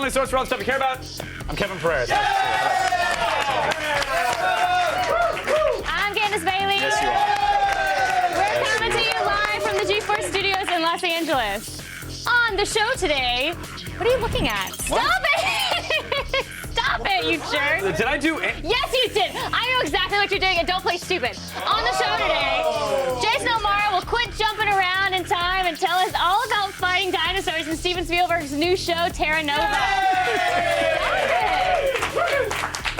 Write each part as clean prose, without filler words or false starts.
only source for all the stuff you care about. I'm Kevin Pereira. I'm Candace Bailey. Yes, you are. We're coming to you live from the G4 Studios in Los Angeles. On the show today, what are you looking at? Stop it! Stop it, you jerk! Did I do it? Yes, you did. I know exactly what you're doing, and don't play stupid. On the show today, Jason Omara will quit jumping around in time and tell us all about fighting dinosaurs in Steven Spielberg's new show, Terra Nova.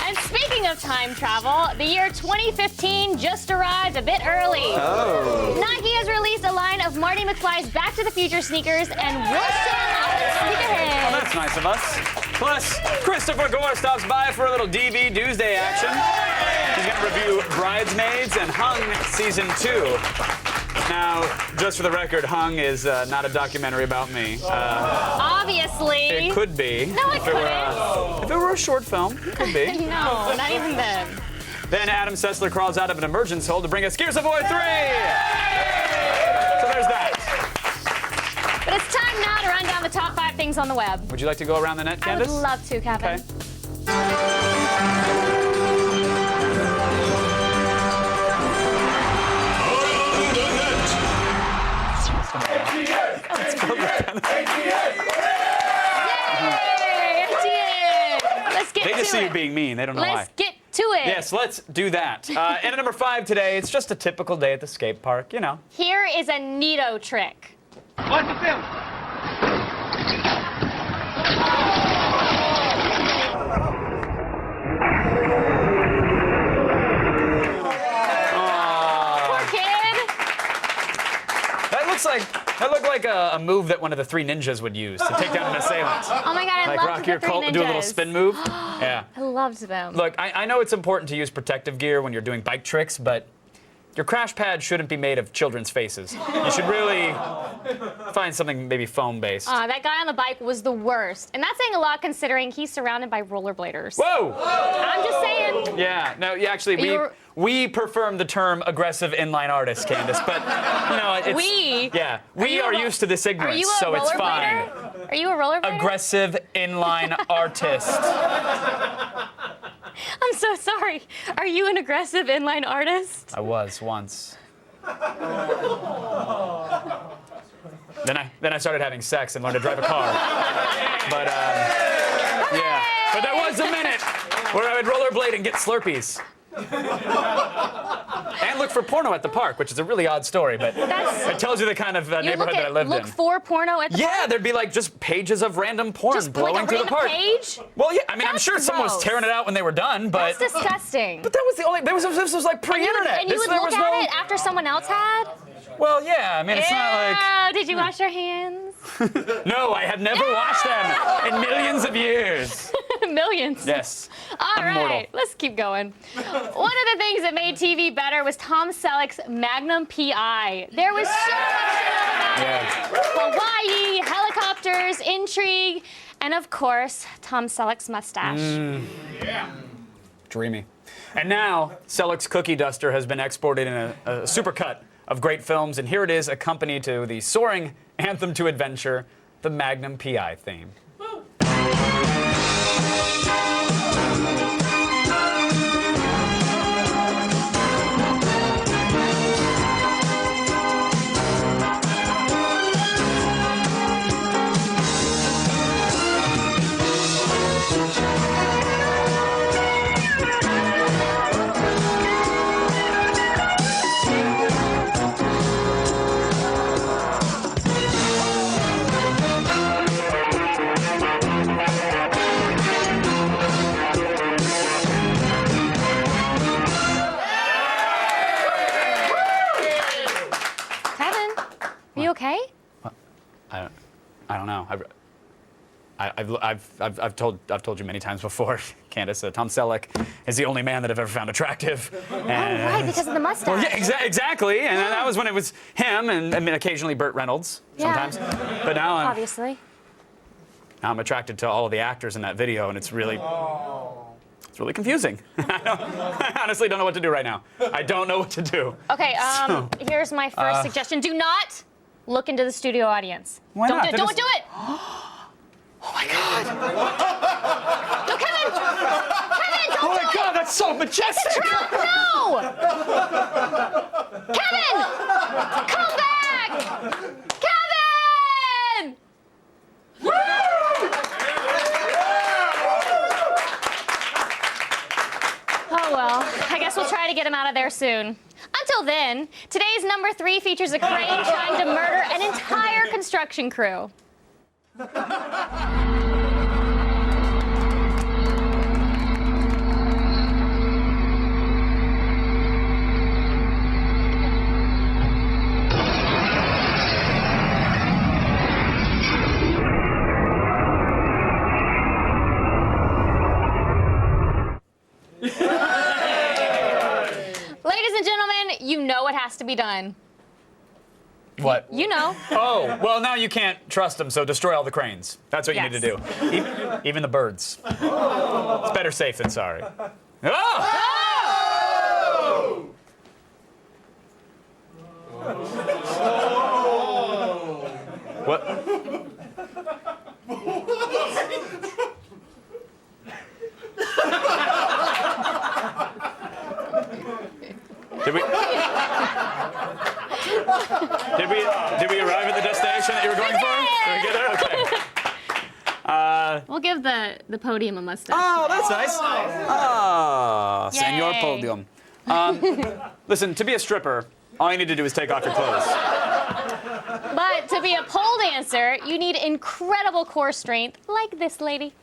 And speaking of time travel, the year 2015 just arrived a bit early. Oh. Nike has released a line of Marty McFly's Back to the Future sneakers, and we'll show them off at Sneakerhead. Well, that's nice of us. Plus, Christopher Gore stops by for a little DV Tuesday action. He's going to review Bridesmaids and Hung Season 2. Now, just for the record, Hung is not a documentary about me. Obviously. It could be. No, it couldn't. If it were a short film, it could be. No, not even then. Then Adam Sessler crawls out of an emergence hole to bring us Gears of War 3! So there's that. But it's time now to run down the top 5 things on the web. Would you like to go around the net, Candace? I would love to, Kevin. Okay. Let's get They to just see it. you being mean. They don't know why. Let's get to it. Yes, let's do that. And at number 5 today, it's just a typical day at the skate park, you know. Here is a neato trick. Watch the film. Poor kid. That looked like a move that one of the 3 ninjas would use to take down an assailant. Oh my God, I Like loved Rock the Your 3 Colt ninjas. and do a little spin move. Yeah. I loved them. Look, I know it's important to use protective gear when you're doing bike tricks, but your crash pad shouldn't be made of children's faces. You should really find something maybe foam-based. That guy on the bike was the worst. And that's saying a lot considering he's surrounded by rollerbladers. Whoa! I'm just saying. Yeah, no, yeah, actually, we prefer the term aggressive inline artist, Candace, but, you know, it's... We? Yeah, we are used to this Are ignorance, you a so it's fine. rollerblader? Are you a rollerblader? Aggressive inline artist. I'm so sorry. Are you an aggressive inline artist? I was once. Then I started having sex and learned to drive a car. But, yeah. But there was a minute where I would rollerblade and get Slurpees. And look for porno at the park, which is a really odd story, but it tells you the kind of neighborhood that I lived in. Look for porno at the park? Yeah, there'd be like just pages of random porn Just blowing like a through the random park. page? Well, yeah, I mean, I'm That's sure someone was gross. tearing it out when they were done, but That's disgusting. but that was the only. This was like pre-internet. And you would there look was at no. it after someone else had? Well, yeah, I mean, it's not like. Ew, did you wash your hands? No, I have never washed them in millions of years. Millions. Yes. All I'm right, mortal. let's keep going. One of the things that made TV better was Tom Selleck's Magnum PI. There was so much about Yeah. it. Hawaii, helicopters, intrigue, and of course, Tom Selleck's mustache. Dreamy. And now, Selleck's cookie duster has been exported in a supercut of great films, and here it is, accompanied to the soaring anthem to adventure, the Magnum PI theme. Kevin, are you okay? I don't know. I've told you many times before, Candace. Tom Selleck is the only man that I've ever found attractive. And, Right, because of the mustache. well, yeah, exactly. And that was when it was him, and I mean, occasionally Burt Reynolds Yeah. sometimes. But now Obviously. I'm attracted to all of the actors in that video, and it's really confusing. I honestly don't know what to do right now. I don't know what to do. Okay, here's my first suggestion. Do not look into the studio audience. Why Don't not? do it. Don't do it. Oh my God! No, Kevin! Kevin, don't Oh my God, that's so majestic! Trout, no! Kevin! Come back! Kevin! Oh well, I guess we'll try to get him out of there soon. Until then, today's number 3 features a crane trying to murder an entire construction crew. Ladies and gentlemen, you know what has to be done. What? You know. Oh, well, now you can't trust them, so destroy all the cranes. That's what you need to do. Even the birds. It's better safe than sorry. Oh! What? Did we arrive at the destination that you were going for? Did we get there? Okay. We'll give the podium a mustache. Oh, that's nice. Ah, Senor Yay. Podium. Listen, to be a stripper, all you need to do is take off your clothes. But to be a pole dancer, you need incredible core strength, like this lady.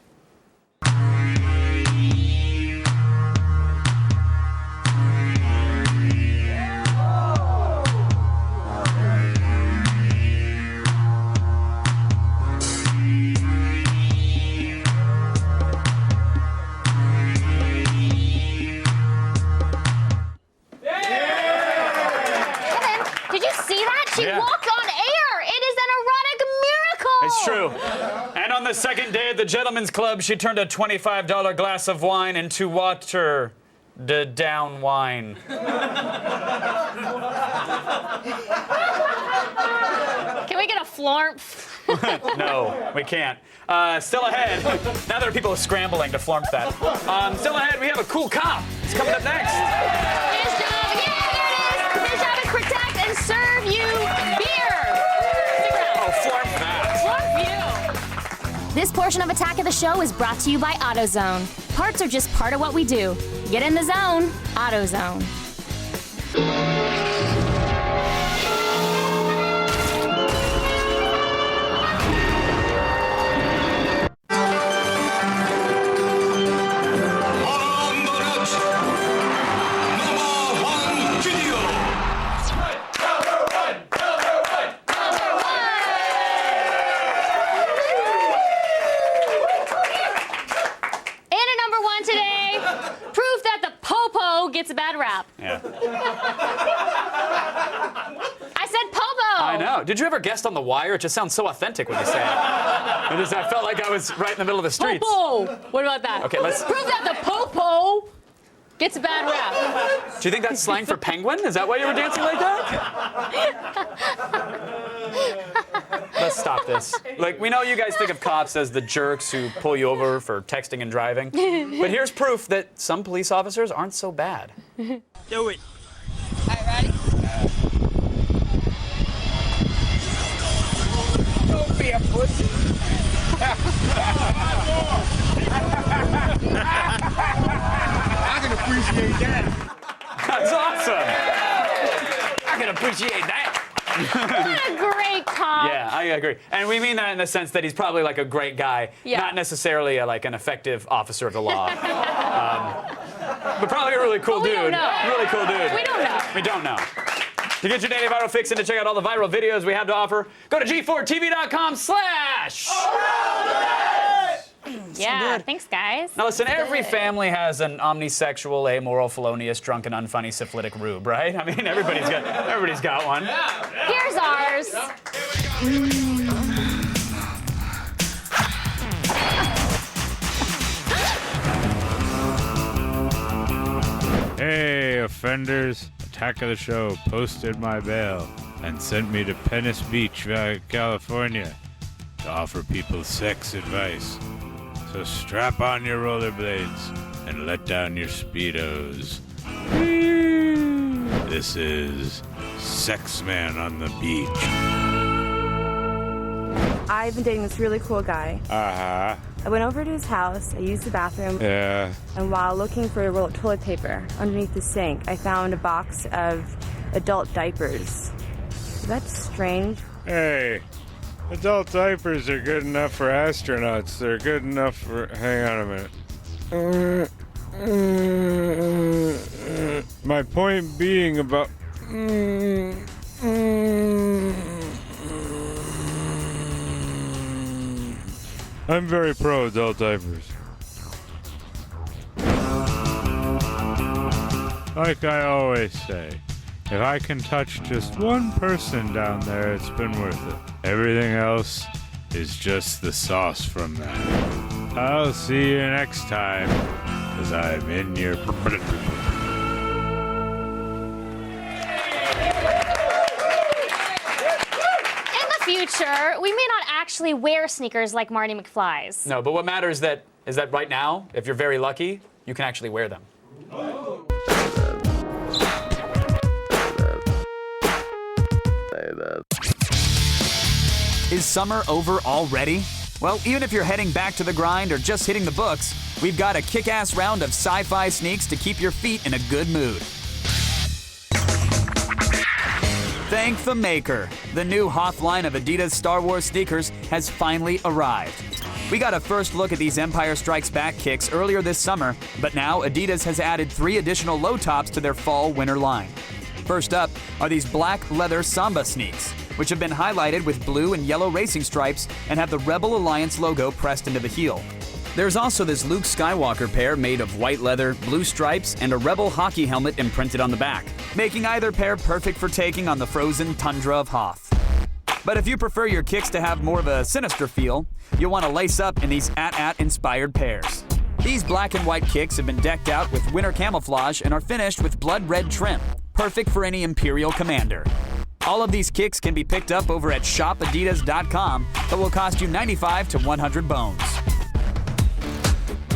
Did you see that? She walked on air. It is an erotic miracle. It's true. And on the second day at the Gentlemen's Club, she turned a $25 glass of wine into water. Down wine. Can we get a florp? No, we can't. Still ahead. Now there are people scrambling to flump that. Still ahead, we have a cool cop. It's coming up next. His job, his job is protect and serve you beer. Stick around. Oh, flump that. Florp you. This portion of Attack of the Show is brought to you by AutoZone. Parts are just part of what we do. Get in the zone, AutoZone. Gets a bad rap. Yeah. I said Popo. I know. Did you ever guest on The Wire? It just sounds so authentic when you say it. I felt like I was right in the middle of the streets. Popo. What about that? Okay, let's prove that the Popo gets a bad rap. Do you think that's slang for penguin? Is that why you were dancing like that? Let's stop this. Like, we know you guys think of cops as the jerks who pull you over for texting and driving. But here's proof that some police officers aren't so bad. Do it. All right, ready? Don't be a pussy. I can appreciate that. That's awesome. I can appreciate that. What a great cop. Yeah, I agree. And we mean that in the sense that he's probably like a great guy, Yeah. not necessarily like an effective officer of the law. But probably a really cool But we dude. don't know. Really cool dude. We don't know. We don't know. To get your daily viral fix and to check out all the viral videos we have to offer, go to g4tv.com/. Yeah, thanks, guys. Now listen, every family has an omnisexual, amoral, felonious, drunken, unfunny, syphilitic rube, right? I mean, everybody's got one. Here's ours. Hey, offenders. Attack of the Show posted my bail and sent me to Venice Beach, California. to offer people sex advice. So strap on your rollerblades and let down your Speedos. This is Sexman on the beach. I've been dating this really cool guy. Uh-huh. I went over to his house, I used the bathroom, Yeah. and while looking for a roll of toilet paper underneath the sink, I found a box of adult diapers. That's strange. Hey, adult diapers are good enough for astronauts. They're good enough for... Hang on a minute. My point being about... I'm very pro adult diapers. Like I always say, if I can touch just one person down there, it's been worth it. Everything else is just the sauce from that. I'll see you next time, because I'm in your... Future, we may not actually wear sneakers like Marty McFly's. No, but what matters is that right now, if you're very lucky, you can actually wear them. Is summer over already? Well, even if you're heading back to the grind or just hitting the books, we've got a kick-ass round of sci-fi sneaks to keep your feet in a good mood. Thank the maker. The new Hoth line of Adidas Star Wars sneakers has finally arrived. We got a first look at these Empire Strikes Back kicks earlier this summer, but now Adidas has added 3 additional low tops to their fall-winter line. First up are these black leather Samba sneaks, which have been highlighted with blue and yellow racing stripes and have the Rebel Alliance logo pressed into the heel. There's also this Luke Skywalker pair made of white leather, blue stripes, and a Rebel hockey helmet imprinted on the back, making either pair perfect for taking on the frozen tundra of Hoth. But if you prefer your kicks to have more of a sinister feel, you'll want to lace up in these AT-AT-inspired pairs. These black and white kicks have been decked out with winter camouflage and are finished with blood red trim, perfect for any Imperial commander. All of these kicks can be picked up over at shopadidas.com, but will cost you 95 to 100 bones.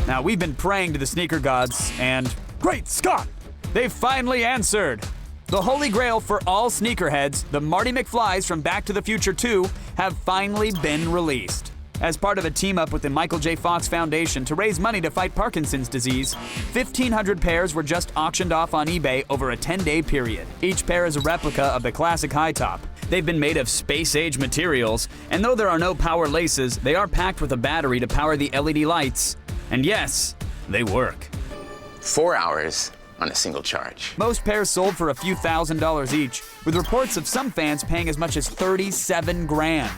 Now, we've been praying to the sneaker gods, and great Scott! They've finally answered! The holy grail for all sneakerheads, the Marty McFlys from Back to the Future 2, have finally been released. As part of a team-up with the Michael J. Fox Foundation to raise money to fight Parkinson's disease, 1,500 pairs were just auctioned off on eBay over a 10-day period. Each pair is a replica of the classic high top. They've been made of space-age materials, and though there are no power laces, they are packed with a battery to power the LED lights. And yes, they work. 4 hours on a single charge. Most pairs sold for a few $1,000s each, with reports of some fans paying as much as $37 grand.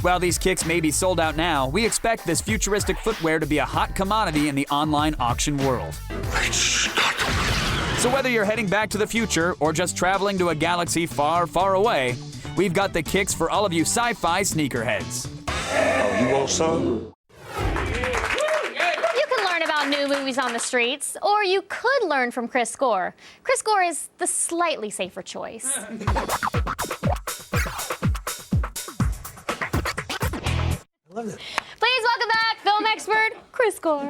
While these kicks may be sold out now, we expect this futuristic footwear to be a hot commodity in the online auction world. So whether you're heading back to the future or just traveling to a galaxy far, far away, we've got the kicks for all of you sci-fi sneakerheads. Oh, you want some? About new movies on the streets, or you could learn from Chris Gore. Chris Gore is the slightly safer choice. Please welcome back film expert Chris Gore. All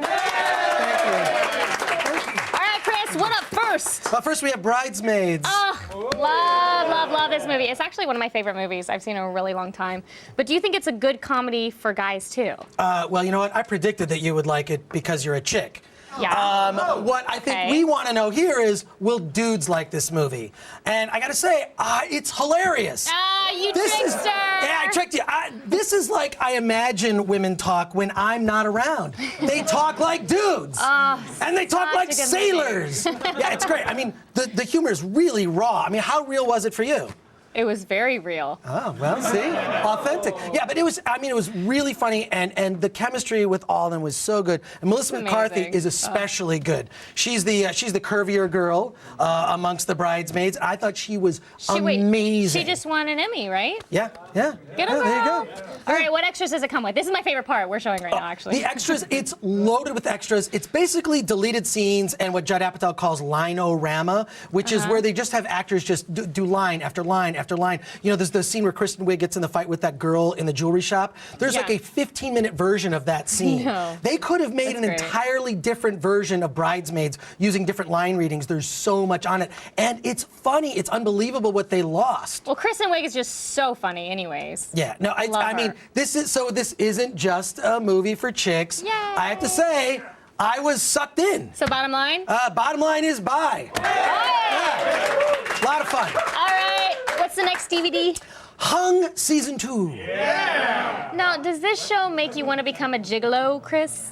right, Chris, what up first? Well, first we have Bridesmaids. Oh, love this movie. It's actually one of my favorite movies I've seen in a really long time. But do you think it's a good comedy for guys, too? Well, you know what? I predicted that you would like it because you're a chick. Yeah. What I think we want to know here is, will dudes like this movie? And I got to say, it's hilarious. You trickster. Yeah, I tricked you. This is like I imagine women talk when I'm not around. They talk like dudes. And they talk like sailors. Yeah, it's great. I mean, the humor is really raw. I mean, how real was it for you? It was very real. Oh, well, see? Authentic. Yeah, but it was really funny, and the chemistry with all of them was so good. And Melissa McCarthy is especially good. She's the curvier girl amongst the bridesmaids. I thought she was amazing. She just won an Emmy, right? Yeah. Good There you go. All right, what extras does it come with? This is my favorite part we're showing right now, actually. The extras, it's loaded with extras. It's basically deleted scenes and what Judd Apatow calls line-o-rama, which is where they just have actors just do line after line after line. You know, there's the scene where Kristen Wiig gets in the fight with that girl in the jewelry shop. There's like a 15-minute version of that scene. No. They could have made an entirely different version of Bridesmaids using different line readings. There's so much on it. And it's funny. It's unbelievable what they lost. Well, Kristen Wiig is just so funny anyways. Yeah, no, I mean, this isn't just a movie for chicks. Yay. I have to say, I was sucked in. So bottom line? Bottom line is buy. Yeah. A lot of fun. All right, what's the next DVD? Hung Season 2. Yeah. Now, does this show make you want to become a gigolo, Chris?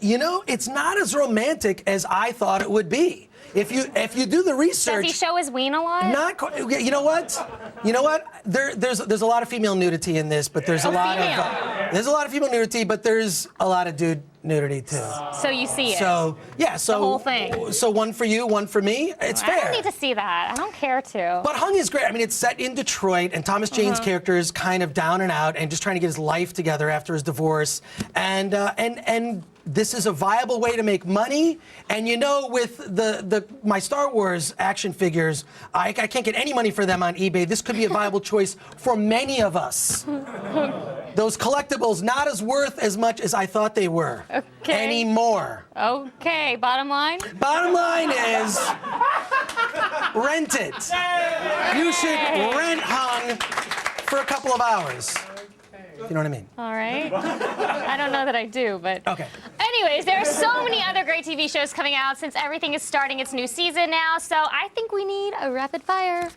You know, it's not as romantic as I thought it would be. If you do the research, does he show his ween a lot? Not quite. You know what? You know what? There's a lot of female nudity in this, but there's a lot of female nudity, but there's a lot of dude nudity too. So you see it. So yeah, so the whole thing. So one for you, one for me. It's fair. I don't need to see that. I don't care to. But Hung is great. I mean, it's set in Detroit, and Thomas Jane's character is kind of down and out, and just trying to get his life together after his divorce, and this is a viable way to make money. And you know, with my Star Wars action figures, I can't get any money for them on eBay. This could be a viable choice for many of us. Those collectibles not as worth as much as I thought they were anymore. Okay, bottom line? Bottom line is rent it. You should rent Hung for a couple of hours. You know what I mean? All right. I don't know that I do, but... Okay. Anyways, there are so many other great TV shows coming out since everything is starting its new season now, so I think we need a rapid fire.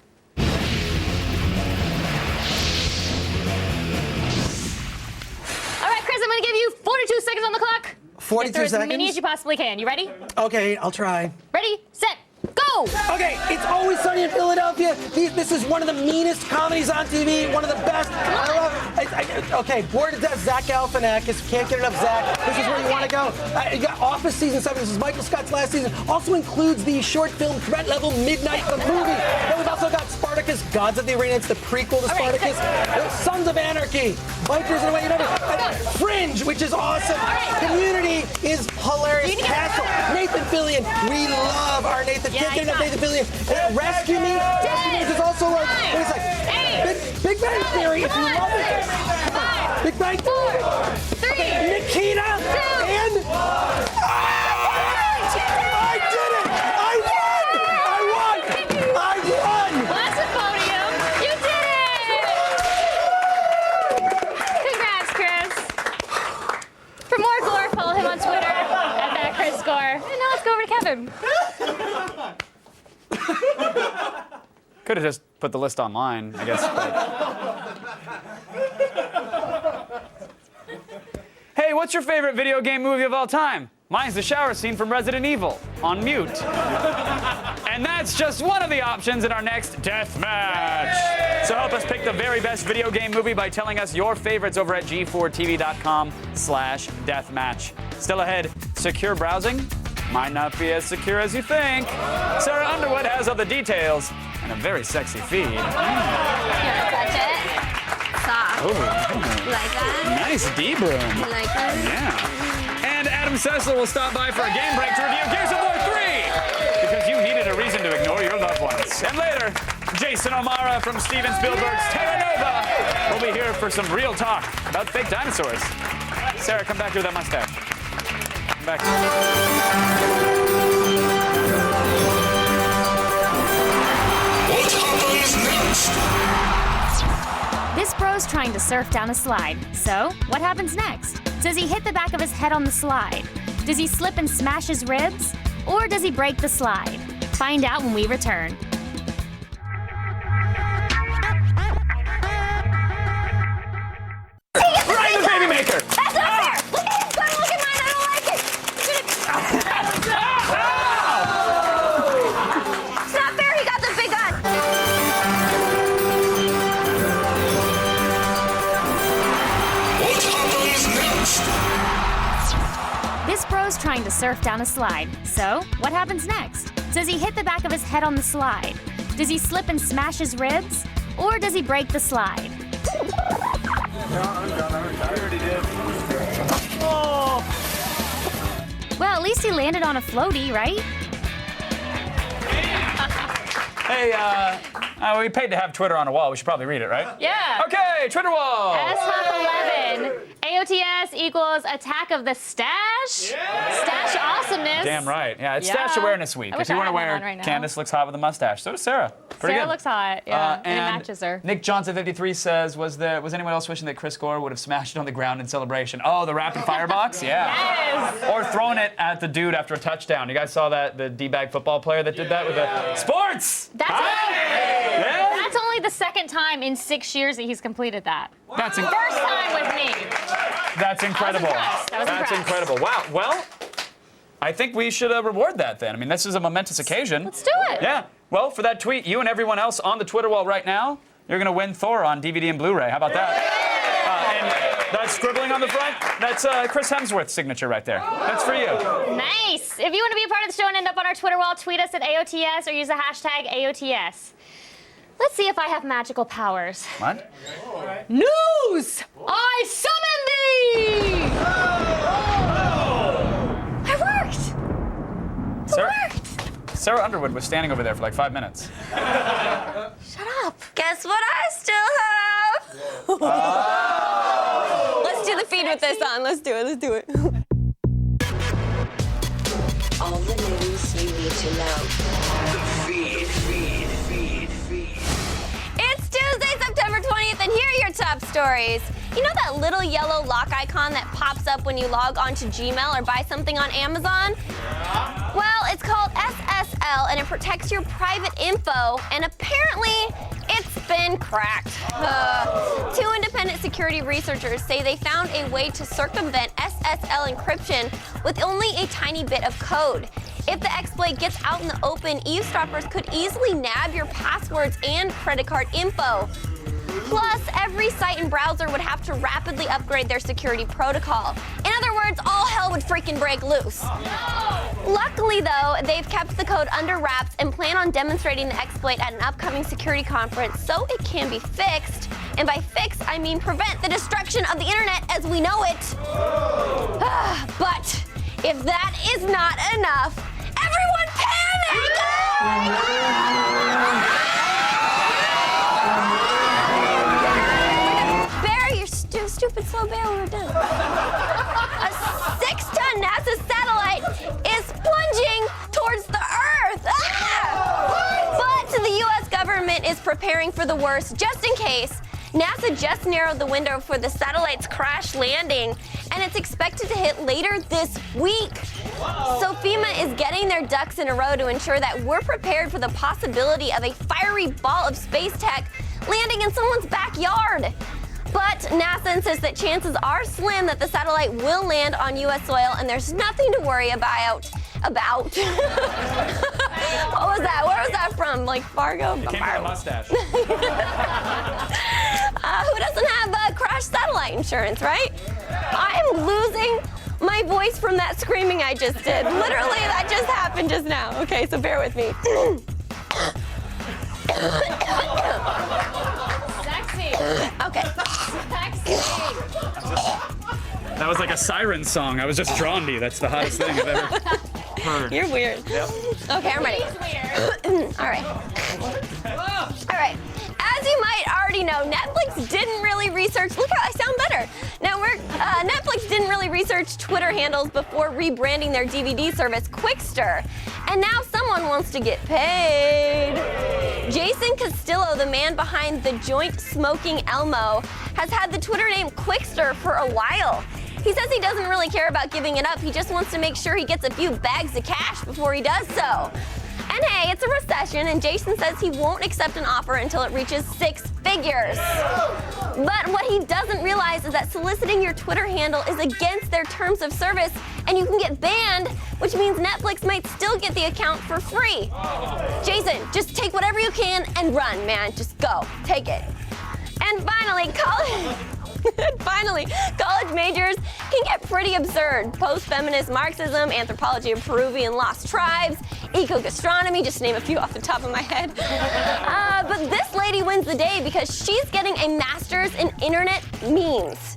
All right, Chris, I'm going to give you 42 seconds on the clock. 42 seconds? As many seconds? as you possibly can. You ready? Okay, I'll try. Ready, set, go! Okay, It's Always Sunny in Philadelphia. This is one of the meanest comedies on TV, one of the best. I love. Okay, bored to death, Zach Galifianakis. Can't get enough Zach. This is where you want to go. You got Office Season 7. This is Michael Scott's last season. Also includes the short film Threat Level Midnight, the movie. Then we've also got Spartacus, Gods of the Arena. It's the prequel to Spartacus. Sons of Anarchy, Bikers in a Way You Never. Fringe, which is awesome. Community is hilarious. Castle, Nathan Fillion. We love our Nathan. Can't get enough Nathan Fillion. Rescue Me. Rescue Me is also like, what is it? Big Bang Theory, if you love it. Big Bang Theory. 3, Nikita. 2, and... I did it! I won! That's a podium. You did it! Congrats, Chris. For more Gore, follow him on Twitter at Chris Gore. And now let's go over to Kevin. Could have just put the list online, I guess. Hey, what's your favorite video game movie of all time? Mine's the shower scene from Resident Evil, on mute. And that's just one of the options in our next death match. So help us pick the very best video game movie by telling us your favorites over at g4tv.com/deathmatch. Still ahead, secure browsing might not be as secure as you think. Sarah Underwood has all the details and a very sexy feed. You wanna touch it? Soft. Ooh. You like that? Nice D-broom. You like that? Yeah. And Adam Sessler will stop by for a game break to review Gears of War 3 because you needed a reason to ignore your loved ones. And later, Jason Omara from Steven Spielberg's Terra Nova will be here for some real talk about fake dinosaurs. Sarah, come back here with that mustache. Come back. What happens next? This bro's trying to surf down a slide. So, what happens next? Does he hit the back of his head on the slide? Does he slip and smash his ribs? Or does he break the slide? Find out when we return. Brian the Baby Maker! That's not fair! Look at him! Don't look at mine! I don't like it! It's not fair, he got the big gun. What happens next? This bro's trying to surf down a slide. So, what happens next? Does he hit the back of his head on the slide? Does he slip and smash his ribs? Or does he break the slide? Well, at least he landed on a floaty, right? Hey, we paid to have Twitter on a wall. We should probably read it, right? Yeah. Okay, Twitter wall. S-Hop11. AOTS equals Attack of the Stash. Stash awesomeness. Damn right. Yeah, it's Yeah. Stash Awareness Week. I If wish you I weren't had one aware, on right now. Candace looks hot with a mustache. So does Sarah. Pretty Sarah good. looks hot, yeah, and it and matches her. Nick Johnson 53 says, was anyone else wishing that Chris Gore would have smashed it on the ground in celebration? Oh, the rapid fire box? Yeah. Yes. Or thrown it at the dude after a touchdown. You guys saw that, the D-bag football player that did that with the sports? That's only the second time in 6 years that he's completed that. That's First time with me. That's incredible. I was That's impressed. incredible. Wow. Well, I think we should reward that then. I mean, this is a momentous occasion. Let's do it. Yeah. Well, for that tweet, you and everyone else on the Twitter wall right now, you're going to win Thor on DVD and Blu-ray. How about that? And that scribbling on the front, that's Chris Hemsworth's signature right there. That's for you. Nice. If you want to be a part of the show and end up on our Twitter wall, tweet us at AOTS or use the hashtag AOTS. Let's see if I have magical powers. What? News! I summon thee! I worked! Sarah Underwood was standing over there for like 5 minutes. Shut up. Guess what I still have? Let's do the feed with this on. Let's do it. Let's do it. All the news you need to know. It's Tuesday, September 20th, and here are your top stories. You know that little yellow lock icon that pops up when you log onto Gmail or buy something on Amazon? Well, it's called SSL, and it protects your private info, and apparently it's been cracked. Two independent security researchers say they found a way to circumvent SSL encryption with only a tiny bit of code. If the exploit gets out in the open, eavesdroppers could easily nab your passwords and credit card info. Plus, every site and browser would have to rapidly upgrade their security protocol. In other words, all hell would freaking break loose. Luckily, though, they've kept the code under wraps and plan on demonstrating the exploit at an upcoming security conference so it can be fixed. And by fix, I mean prevent the destruction of the internet as we know it. But if that is not enough, everyone panic! Stupid slow bear, we're done. A 6-ton NASA satellite is plunging towards the Earth. But the U.S. government is preparing for the worst just in case. NASA just narrowed the window for the satellite's crash landing, and it's expected to hit later this week. So FEMA is getting their ducks in a row to ensure that we're prepared for the possibility of a fiery ball of space tech landing in someone's backyard. But NASA insists that chances are slim that the satellite will land on U.S. soil, and there's nothing to worry about. What was that? Where was that from? Like Fargo? It came from a mustache. Who doesn't have crash satellite insurance, right? I'm losing my voice from that screaming I just did. Literally, that just happened just now. Okay, so bear with me. Sexy. Okay. Sexy. That was like a siren song. I was just drawn to you. That's the hottest thing I've ever heard. You're weird. Yep. Okay, I'm ready. He's weird. All right. All right. As you might already know, Netflix didn't really research. Look how I sound better. Now, Netflix didn't really research Twitter handles before rebranding their DVD service Quickster, and now someone wants to get paid. Jason Castillo, the man behind the joint smoking Elmo, has had the Twitter name Quickster for a while. He says he doesn't really care about giving it up. He just wants to make sure he gets a few bags of cash before he does so. And hey, it's a recession, and Jason says he won't accept an offer until it reaches 6 figures. But what he doesn't realize is that soliciting your Twitter handle is against their terms of service, and you can get banned, which means Netflix might still get the account for free. Jason, just take whatever you can and run, man. Just go. Take it. And finally, college majors can get pretty absurd. Post-feminist Marxism, anthropology of Peruvian lost tribes, eco-gastronomy, just to name a few off the top of my head. But this lady wins the day because she's getting a master's in internet memes.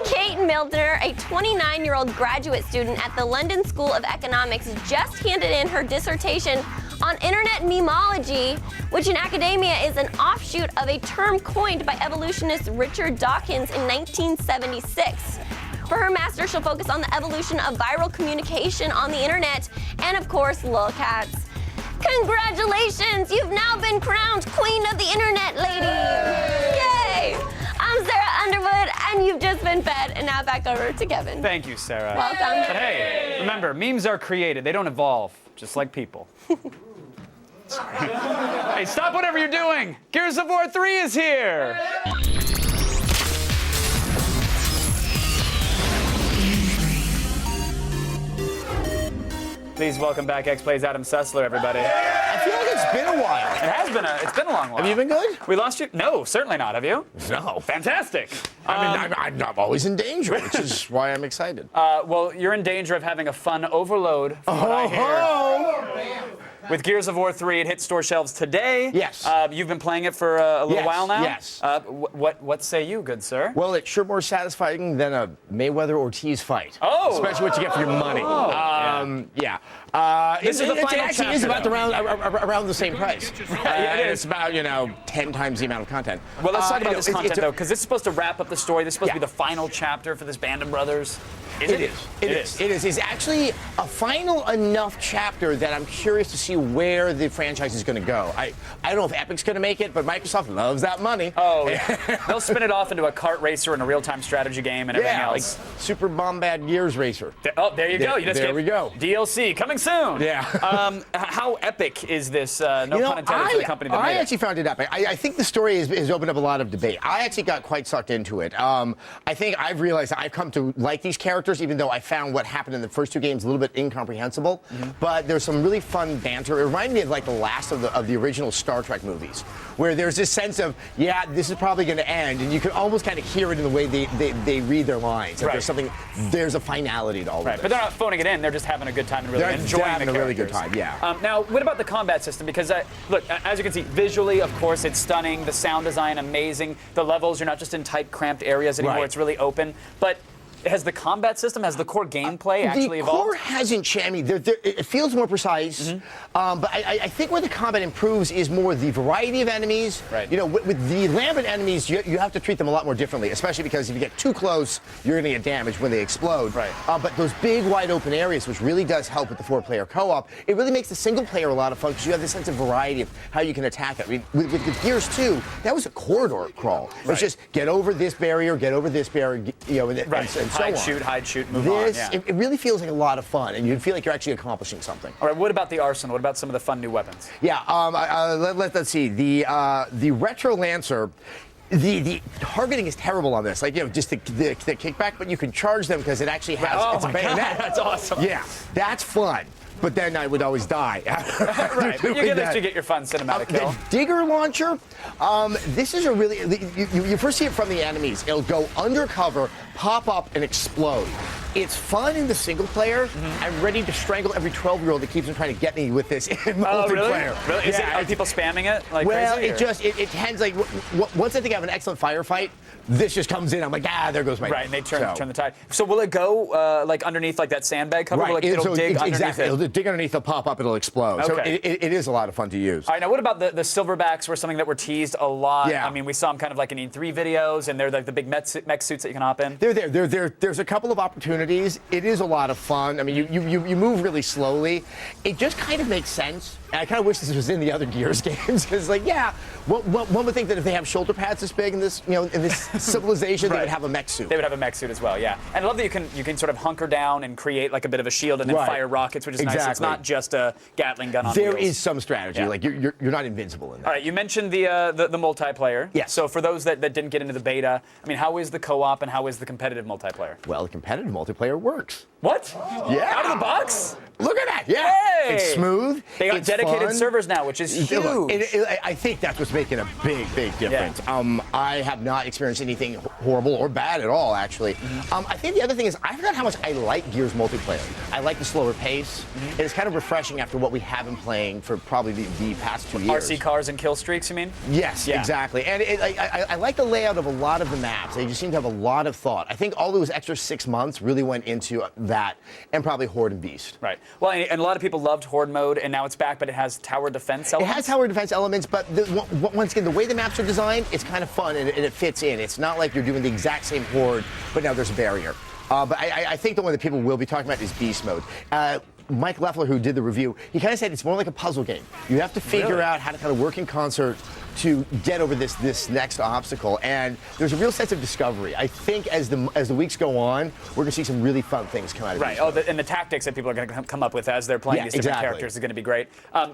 Kate Milner, a 29-year-old graduate student at the London School of Economics, just handed in her dissertation on internet memology, which in academia is an offshoot of a term coined by evolutionist Richard Dawkins in 1976. For her master, she'll focus on the evolution of viral communication on the internet and, of course, lolcats. Congratulations! You've now been crowned Queen of the Internet, lady! Yay! I'm Sarah Underwood, and you've just been fed. And now back over to Kevin. Thank you, Sarah. Welcome. But hey, remember, memes are created. They don't evolve, just like people. Hey, stop whatever you're doing. Gears of War 3 is here. Please welcome back X-Play's Adam Sessler, everybody. I feel like it's been a while. It's been a long while. Have you been good? We lost you? No, certainly not. Have you? No. Fantastic. I'm always in danger, which is why I'm excited. Well, you're in danger of having a fun overload, from what I hear. With Gears of War 3, it hit store shelves today. Yes. You've been playing it for a little while now? Yes. What say you, good sir? Well, it's sure more satisfying than a Mayweather-Ortiz fight. Oh! Especially what you get for your money. Yeah. This is the final it actually is chapter, about around the same price. Yeah, it is. It's about, 10 times the amount of content. Well, let's talk about this content, though, because it's supposed to wrap up the story. This is supposed to be the final chapter for this band of brothers. It is. It's actually a final enough chapter that I'm curious to see where the franchise is going to go. I don't know if Epic's going to make it, but Microsoft loves that money. Oh, yeah. They'll spin it off into a kart racer and a real-time strategy game and everything else. Like Super Bombad Gears Racer. There you go. You just there we go. DLC coming soon. Yeah. How epic is this? No pun intended for the company that made it. I actually found it epic. I think the story has opened up a lot of debate. I actually got quite sucked into it. I think I've realized that I've come to like these characters, even though I found what happened in the first two games a little bit incomprehensible. Mm-hmm. But there's some really fun banter. It reminded me of like the last of the original Star Trek movies, where there's this sense of, this is probably going to end, and you can almost kind of hear it in the way they read their lines. Right. There's a finality to all of this. But they're not phoning it in. They're just having a good time and really enjoying the characters. A really good time, yeah. Now, what about the combat system? Because, look, as you can see, visually, of course, it's stunning. The sound design, amazing. The levels, you're not just in tight, cramped areas anymore. Right. It's really open. But has the combat system, has the core gameplay actually evolved? The core hasn't changed. It feels more precise. Mm-hmm. But I think where the combat improves is more the variety of enemies. Right. With the lambent enemies, you have to treat them a lot more differently, especially because if you get too close, you're going to get damaged when they explode. Right. But those big, wide open areas, which really does help with the 4-player co-op, it really makes the single player a lot of fun because you have this sense of variety of how you can attack it. I mean, with Gears 2, that was a corridor crawl. Right. It's just get over this barrier, and so on. Hide, shoot, move on. Yeah. It really feels like a lot of fun, and you feel like you're actually accomplishing something. All right, what about the arsenal? What about some of the fun new weapons? Yeah, let's see. The Retro Lancer. The targeting is terrible on this. Just the kickback, but you can charge them because it actually has it's a bayonet. God, that's awesome. Yeah, that's fun. But then I would always die. Right, but you get your fun cinematic kill. The Digger Launcher, this is a really... You first see it from the enemies. It'll go undercover, pop up, and explode. It's fun in the single player. Mm-hmm. I'm ready to strangle every 12-year-old that keeps on trying to get me with this in multiplayer. Really? Are people spamming it like crazy? It tends like... Once I think I have an excellent firefight, this just comes in. I'm like, there goes my... Right, and they turn the tide. So will it go like underneath like that sandbag cover? Right. It'll dig underneath it? It'll dig underneath, it'll pop up, it'll explode. Okay. So it is a lot of fun to use. All right, now what about the silverbacks were something that were teased a lot? Yeah. I mean, we saw them kind of like in E3 videos, and they're like the big mech suits that you can hop in. They're there. There's a couple of opportunities. It is a lot of fun. I mean, you move really slowly. It just kind of makes sense. And I kind of wish this was in the other Gears games because, one would think that if they have shoulder pads this big in this, in this civilization, they would have a mech suit. They would have a mech suit as well, yeah. And I love that you can sort of hunker down and create like a bit of a shield and then fire rockets, which is nice. It's not just a Gatling gun on wheels. There is some strategy. Yeah. Like you're not invincible in that. All right, you mentioned the multiplayer. Yes. So for those that didn't get into the beta, I mean, how is the co-op and how is the competitive multiplayer? Well, the competitive multiplayer works. What? Yeah. Out of the box? Look at that. Yeah. Hey! It's smooth. They got dedicated servers now, which is huge. I think that's what's making a big difference. Yeah. I have not experienced anything horrible or bad at all, actually. Mm-hmm. I think the other thing is I forgot how much I like Gears multiplayer. I like the slower pace. Mm-hmm. It's kind of refreshing after what we have been playing for probably the past 2 years. RC cars and kill streaks, you mean? Yes, exactly. And I like the layout of a lot of the maps. They just seem to have a lot of thought. I think all those extra 6 months really went into that, and probably Horde and Beast. Right. Well, and a lot of people loved Horde mode, and now it's back, but it has tower defense elements. It has tower defense elements, but once again, the way the maps are designed, it's kind of fun and it fits in. It's not like you're doing the exact same Horde, but now there's a barrier. But I think the one that people will be talking about is Beast mode. Mike Leffler, who did the review, he kind of said it's more like a puzzle game. You have to figure out how to kind of work in concert to get over this next obstacle, and there's a real sense of discovery. I think as the weeks go on, we're going to see some really fun things come out of it. Right. And the tactics that people are going to come up with as they're playing these different characters is going to be great.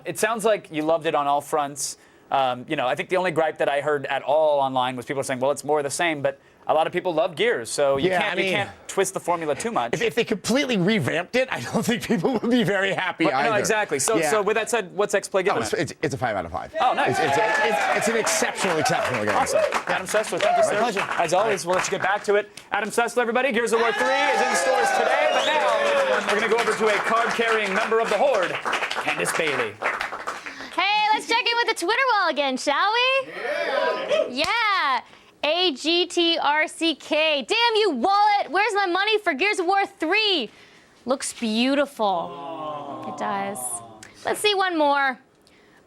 It sounds like you loved it on all fronts. I think the only gripe that I heard at all online was people saying, well, it's more of the same, but a lot of people love Gears, so you can't twist the formula too much. If they completely revamped it, I don't think people would be very happy either. No, exactly. So with that said, what's X-Play giving it? It's a 5 out of 5. Oh, nice. It's an exceptional game. Awesome. Adam Sessler, thank you, sir. My pleasure. As always, we'll let you get back to it. Adam Sessler, everybody. Gears of War 3 is in stores today, but now we're going to go over to a card-carrying member of the Horde, Candace Bailey. Hey, let's check in with the Twitter wall again, shall we? Yeah. AGTRCK. Damn you, wallet! Where's my money for Gears of War 3? Looks beautiful. It does. Let's see one more.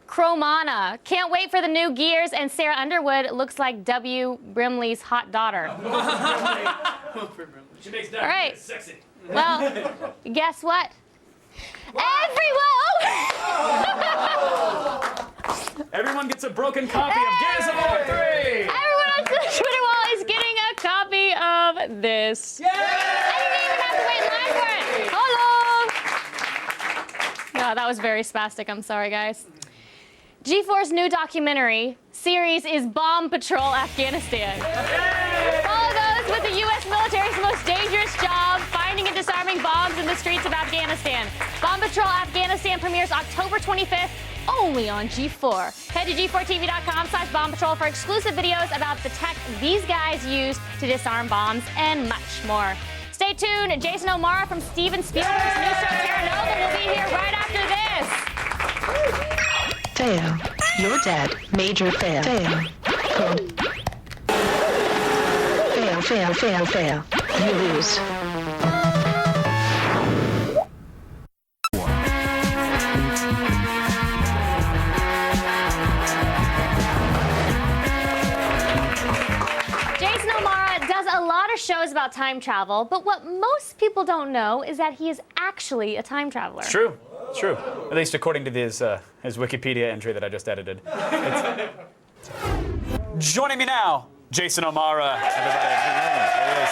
Cromana. Can't wait for the new Gears, and Sarah Underwood looks like W. Brimley's hot daughter. She makes All right. sexy. Well, guess what? Everyone gets a broken copy of Gears of War 3! Everyone on the Twitter wall is getting a copy of this. Yay! I didn't even have to wait in line for it. Hello! No, that was very spastic. I'm sorry, guys. G4's new documentary series is Bomb Patrol Afghanistan. Follow those with the U.S. military's most dangerous job, finding and disarming bombs in the streets of Afghanistan. Bomb Patrol Afghanistan premieres October 25th, only on G4. Head to g4tv.com/Bomb Patrol for exclusive videos about the tech these guys use to disarm bombs and much more. Stay tuned. Jason Omara from Steven Spielberg's new show Terra Nova will be here right after this. Fail. You're dead. Major fail. Fail. Fail, fail, fail, fail. You lose. Jason Omara does a lot of shows about time travel, but what most people don't know is that he is actually a time traveler. It's true. It's true. At least according to his Wikipedia entry that I just edited. Joining me now, Jason Omara. Everybody. There he is.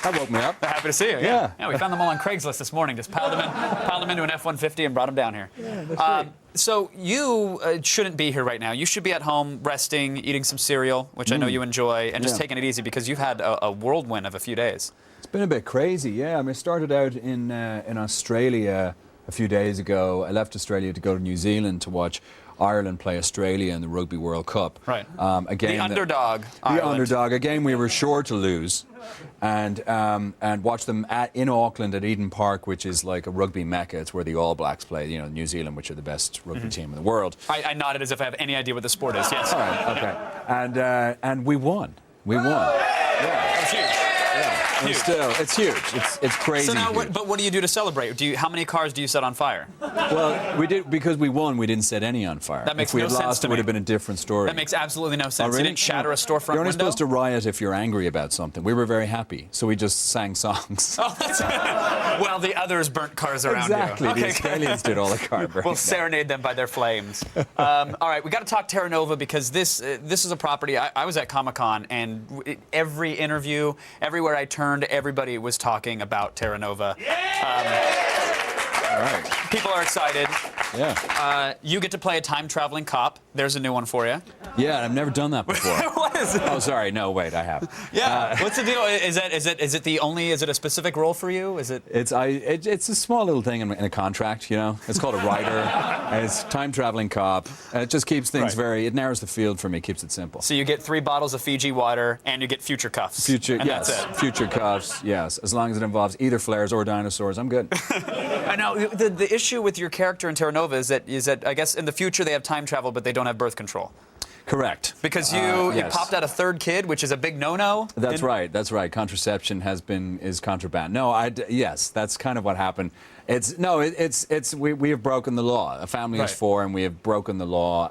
That woke me up. Happy to see you. Yeah. We found them all on Craigslist this morning. Just piled them into an F-150 and brought them down here. Yeah, that's right. So you shouldn't be here right now. You should be at home resting, eating some cereal, which I know you enjoy, and just taking it easy because you've had a whirlwind of a few days. It's been a bit crazy, yeah. I mean, I started out in Australia a few days ago. I left Australia to go to New Zealand to watch Ireland play Australia in the Rugby World Cup. Right. Again, the underdog. The underdog. Again, we were sure to lose, and watch them in Auckland at Eden Park, which is like a rugby mecca. It's where the All Blacks play. You know, New Zealand, which are the best rugby team in the world. I nodded as if I have any idea what the sport is. Yes. All right. Okay. And we won. We won. That was huge. And still, it's huge. It's crazy. So now, huge. but what do you do to celebrate? How many cars do you set on fire? Well, we did because we won. We didn't set any on fire. That makes if we no had sense lost, to it would me. have been a different story. That makes absolutely no sense. Oh, really? You didn't shatter a storefront You're only window? supposed to riot if you're angry about something. We were very happy, so we just sang songs. Oh, that's well, the others burnt cars around exactly. you. The Australians did all the car burning. We'll serenade them by their flames. All right, we got to talk Terra Nova because this is a property. I was at Comic-Con, and every interview, everywhere I turned, everybody was talking about Terra Nova. All right. People are excited. Yeah. You get to play a time-traveling cop. There's a new one for you. Yeah, I've never done that before. What is it? Oh, sorry. No, wait, I have. Yeah. What's the deal? Is it the only? Is it a specific role for you? Is it? It's a small little thing in a contract, you know. It's called a writer. And it's time-traveling cop. And it just keeps things it narrows the field for me, keeps it simple. So you get 3 bottles of Fiji water, and you get future cuffs. Yes. That's it. Future cuffs, yes. As long as it involves either flares or dinosaurs, I'm good. I know. The issue with your character in Terra Nova is that I guess in the future they have time travel, but they don't have birth control. Correct. Because you yes. popped out a third kid, which is a big no-no. That's right. That's right. Contraception is contraband. No, yes, that's kind of what happened. We have broken the law. A family is 4, and we have broken the law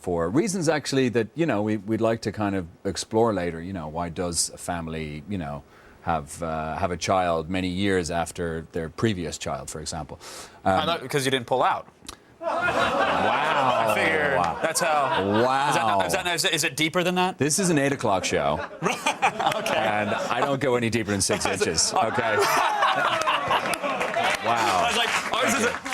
for reasons actually that we'd like to kind of explore later. Why does a family have a child many years after their previous child, for example? I thought because you didn't pull out. Wow. I figured that's how. Wow. Is it deeper than that? This is an 8 o'clock show. Okay. And I don't go any deeper than 6 inches. Okay. Wow. I was like,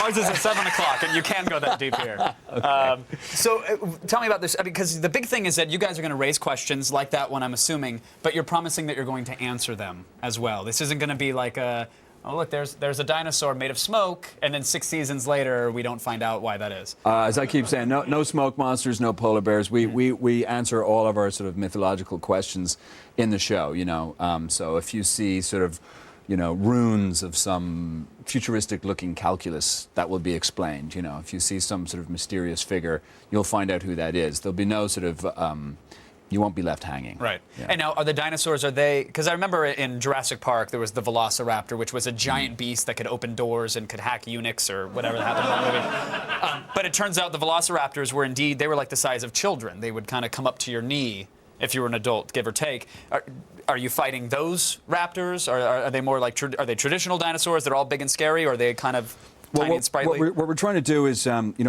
ours is at 7 o'clock, and you can go that deep here. Okay. So tell me about this, because the big thing is that you guys are going to raise questions like that one, I'm assuming, but you're promising that you're going to answer them as well. This isn't going to be like a, oh, look, there's a dinosaur made of smoke, and then 6 seasons later, we don't find out why that is. As I keep saying, no smoke monsters, no polar bears. We answer all of our sort of mythological questions in the show, So if you see sort of, runes of some futuristic-looking calculus, that will be explained. If you see some sort of mysterious figure, you'll find out who that is. There'll be no sort of you won't be left hanging. Right. Yeah. And now, are the dinosaurs, because I remember in Jurassic Park, there was the Velociraptor, which was a giant beast that could open doors and could hack eunuchs or whatever happened in that movie. But it turns out the Velociraptors were indeed, they were like the size of children. They would kind of come up to your knee if you were an adult, give or take. Are you fighting those raptors? Are they more like, are they traditional dinosaurs that are all big and scary, or are they kind of tiny and sprightly? What we're trying to do is,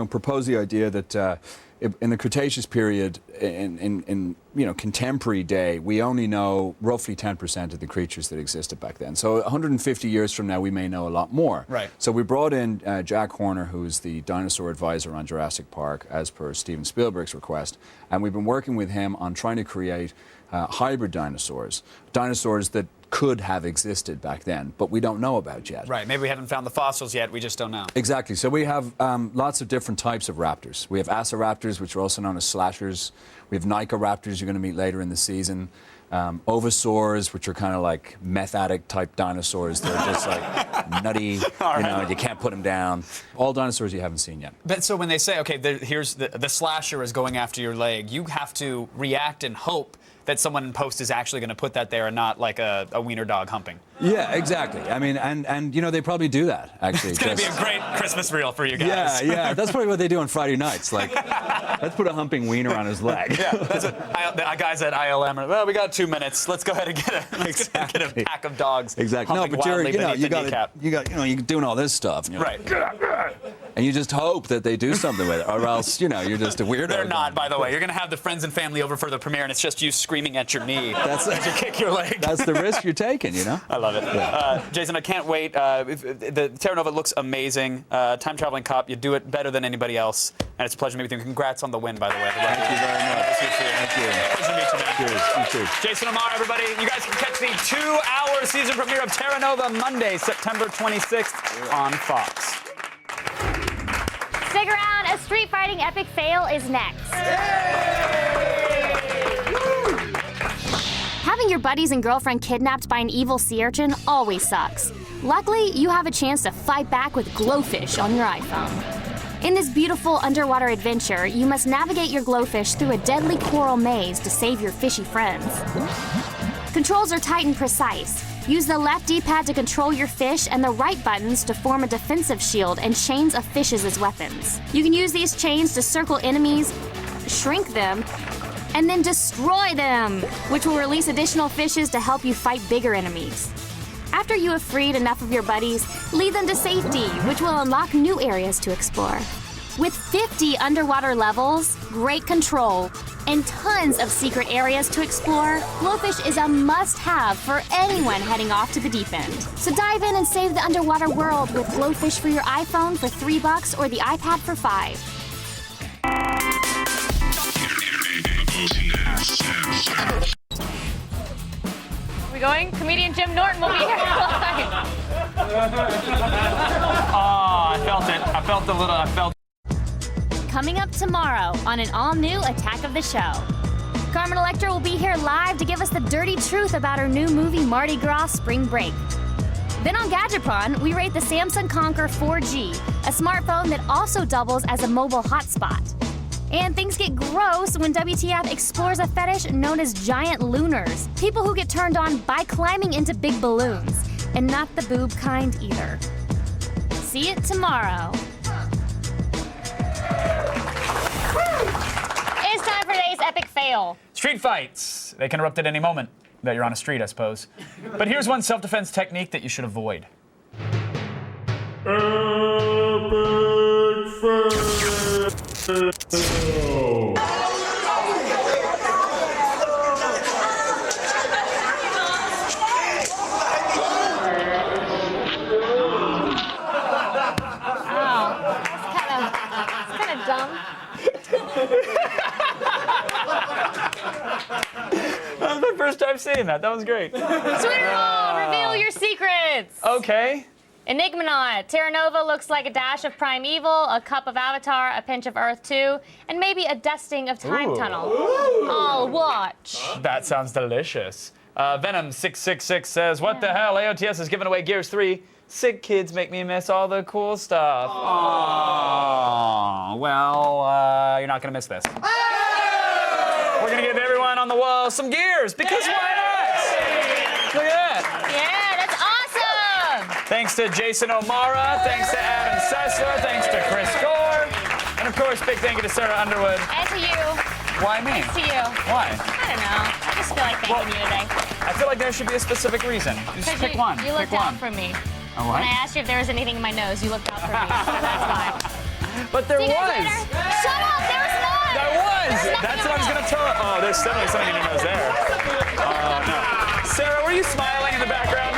propose the idea that in the Cretaceous period, in contemporary day, we only know roughly 10% of the creatures that existed back then. So 150 years from now, we may know a lot more. Right. So we brought in Jack Horner, who's the dinosaur advisor on Jurassic Park, as per Steven Spielberg's request, and we've been working with him on trying to create hybrid dinosaurs that could have existed back then, but we don't know about yet. Right, maybe we haven't found the fossils yet, we just don't know. Exactly, so we have lots of different types of raptors. We have Aceraptors, which are also known as slashers. We have Nycoraptors you're going to meet later in the season. Ovisaurs, which are kind of like meth addict type dinosaurs. They're just like nutty, you can't put them down. All dinosaurs you haven't seen yet. But so when they say, okay, here's the slasher is going after your leg, you have to react and hope that someone in post is actually going to put that there and not like a wiener dog humping. Yeah, exactly. I mean, and they probably do that, actually. It's going to be a great Christmas reel for you guys. Yeah, that's probably what they do on Friday nights. Like, let's put a humping wiener on his leg. Yeah, the guys at ILM are, well, we got 2 minutes. Let's go ahead and get a pack of dogs. Exactly. No, but Jerry, you're doing all this stuff. Right. And you just hope that they do something with it, or else, you're just a weirdo. They're not, by the way. You're going to have the friends and family over for the premiere, and it's just you screaming at your knee as you kick your leg. That's the risk you're taking, I love it. Yeah. Jason, I can't wait. The Terra Nova looks amazing. Time-traveling cop, you do it better than anybody else, and it's a pleasure to meet with you. Congrats on the win, by the way. Thank you very much. Thank you. Pleasure to meet you, man. Cheers. You too. Jason Omara, everybody. You guys can catch the 2-hour season premiere of Terra Nova Monday, September 26th on Fox. Stick around, a street fighting epic fail is next. Having your buddies and girlfriend kidnapped by an evil sea urchin always sucks. Luckily, you have a chance to fight back with Glowfish on your iPhone. In this beautiful underwater adventure, you must navigate your Glowfish through a deadly coral maze to save your fishy friends. Controls are tight and precise. Use the left D-pad to control your fish and the right buttons to form a defensive shield and chains of fishes as weapons. You can use these chains to circle enemies, shrink them, and then destroy them, which will release additional fishes to help you fight bigger enemies. After you have freed enough of your buddies, lead them to safety, which will unlock new areas to explore. With 50 underwater levels, great control, and tons of secret areas to explore, Glowfish is a must-have for anyone heading off to the deep end. So dive in and save the underwater world with Glowfish for your iPhone for $3 or the iPad for $5. We going? Comedian Jim Norton will be here live. Oh, I felt it. I felt Coming up tomorrow on an all-new Attack of the Show. Carmen Electra will be here live to give us the dirty truth about her new movie Mardi Gras Spring Break. Then on Gadgetron, we rate the Samsung Conquer 4G, a smartphone that also doubles as a mobile hotspot. And things get gross when WTF explores a fetish known as giant looners. People who get turned on by climbing into big balloons. And not the boob kind either. See it tomorrow. It's time for today's epic fail. Street fights. They can erupt at any moment that you're on a street, I suppose. But here's one self-defense technique that you should avoid. That was my first time seeing that. That was great. Sweetheart, reveal your secrets. Okay. Enigmanaut. Terra Nova looks like a dash of Primeval, a cup of Avatar, a pinch of Earth 2, and maybe a dusting of Time Ooh. Tunnel. I'll watch. That sounds delicious. Venom666 says, what the hell? AOTS is giving away Gears 3. Sick kids make me miss all the cool stuff. Aww. Well, you're not going to miss this. We're going to give everyone on the wall some Gears, because why not? Look at that. Yeah, that's awesome. Thanks to Jason Omara, thanks to Adam Sessler, thanks to Chris Gore, and of course, big thank you to Sarah Underwood. And to you. Why me? Thanks to you. Why? I don't know. I just feel like thanking you today. I feel like there should be a specific reason. Just pick one. You looked pick out one. for me. Oh, what? When I asked you if there was anything in my nose, you looked out for me. So that's fine. But there See you guys was. later. Shut up! There was not! There was! There's That's nothing what I was in my going to tell. Oh, there's definitely something in your nose there. Oh, no. Sarah, were you smiling in the background?